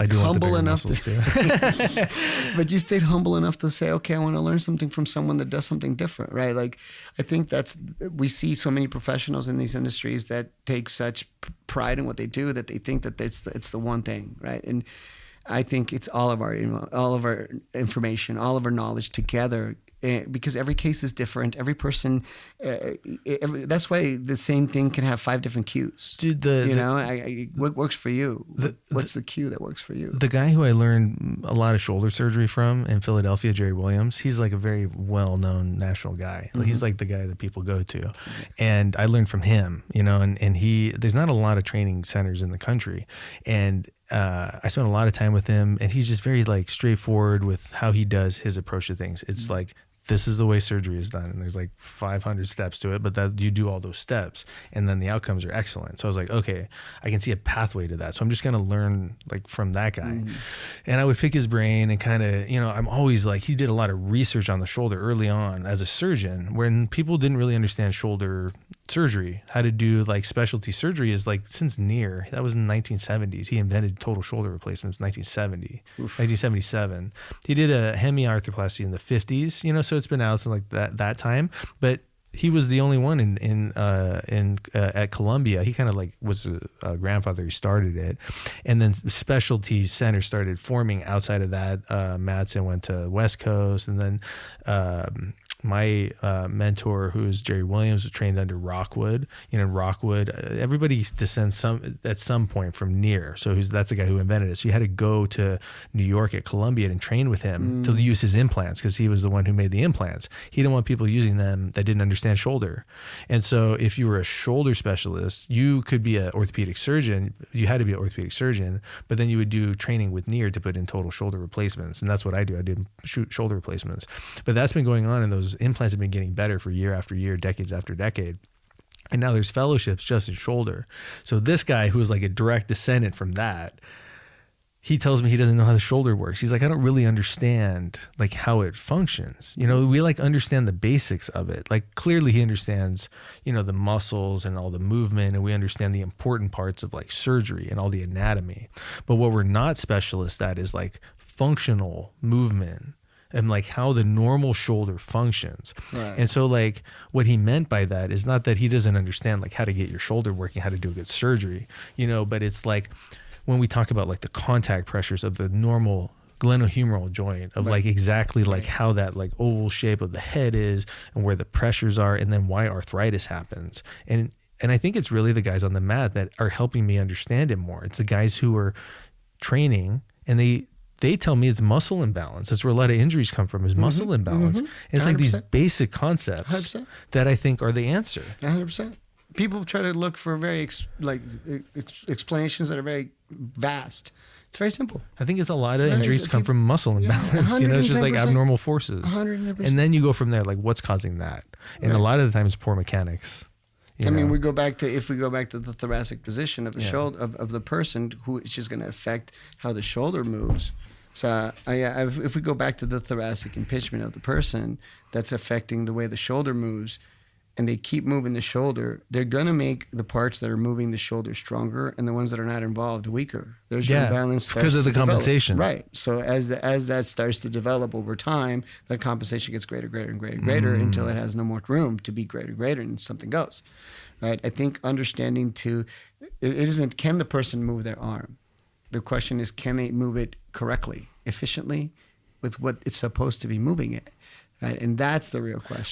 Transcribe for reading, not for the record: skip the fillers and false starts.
I do want the humble bigger enough muscles to, too. but you stayed humble enough to say, okay, I want to learn something from someone that does something different, right? Like, I think we see so many professionals in these industries that take such pride in what they do that they think that it's the one thing, right? And I think it's all of our information, all of our knowledge together. Because every case is different. Every person, that's why the same thing can have 5 different cues. Dude, what works for you? What's the cue that works for you? The guy who I learned a lot of shoulder surgery from in Philadelphia, Jerry Williams, he's like a very well-known national guy. Mm-hmm. He's like the guy that people go to. And I learned from him, and there's not a lot of training centers in the country. And I spent a lot of time with him, and he's just very like straightforward with how he does his approach to things. It's like, this is the way surgery is done. And there's like 500 steps to it, but that you do all those steps and then the outcomes are excellent. So I was like, okay, I can see a pathway to that. So I'm just going to learn like from that guy. Mm-hmm. And I would pick his brain and kind of, I'm always like, he did a lot of research on the shoulder early on as a surgeon when people didn't really understand shoulder surgery, how to do like specialty surgery is like since Neer, that was in the 1970s. He invented total shoulder replacements in 1977. He did a hemiarthroplasty in the 50s, so it's been out since like that time, but he was the only one at Columbia. He kind of like was a grandfather. He started it, and then specialty centers started forming outside of that. Madsen went to West Coast, and then my mentor, who is Jerry Williams, was trained under Rockwood. Rockwood, everybody descends at some point from Neer. So that's the guy who invented it. So you had to go to New York at Columbia and train with him to use his implants because he was the one who made the implants. He didn't want people using them that didn't understand shoulder. And so if you were a shoulder specialist, you could be an orthopedic surgeon. You had to be an orthopedic surgeon, but then you would do training with Neer to put in total shoulder replacements. And that's what I do. I did shoulder replacements. But that's been going on, and those implants have been getting better for year after year, decades after decade. And now there's fellowships just in shoulder. So this guy, who's like a direct descendant from that, he tells me he doesn't know how the shoulder works. He's like, I don't really understand like how it functions. We like understand the basics of it. Like clearly he understands, the muscles and all the movement, and we understand the important parts of like surgery and all the anatomy. But what we're not specialists at is like functional movement and like how the normal shoulder functions. Right. And so like what he meant by that is not that he doesn't understand like how to get your shoulder working, how to do a good surgery, but it's like, when we talk about like the contact pressures of the normal glenohumeral joint of like exactly like how that like oval shape of the head is and where the pressures are, and then why arthritis happens. And I think it's really the guys on the mat that are helping me understand it more. It's the guys who are training, and they tell me it's muscle imbalance. That's where a lot of injuries come from, is muscle imbalance. Mm-hmm. It's 100%. Like these basic concepts 100%. That I think are the answer. 100%. People try to look for very explanations that are very vast. It's very simple. I think it's a lot of injuries come from muscle imbalance. It's just like abnormal forces. 100%. And then you go from there, like what's causing that? And a lot of the times poor mechanics. If we go back to the thoracic position of the shoulder of the person, who is just going to affect how the shoulder moves. So if we go back to the thoracic impingement of the person, that's affecting the way the shoulder moves. And they keep moving the shoulder, they're going to make the parts that are moving the shoulder stronger and the ones that are not involved weaker. There's your imbalance because of the compensation. Right. So as that starts to develop over time, the compensation gets greater until it has no more room to be greater and something goes. Right. I think understanding it isn't can the person move their arm. The question is, can they move it correctly, efficiently, with what it's supposed to be moving it? Right. And that's the real question.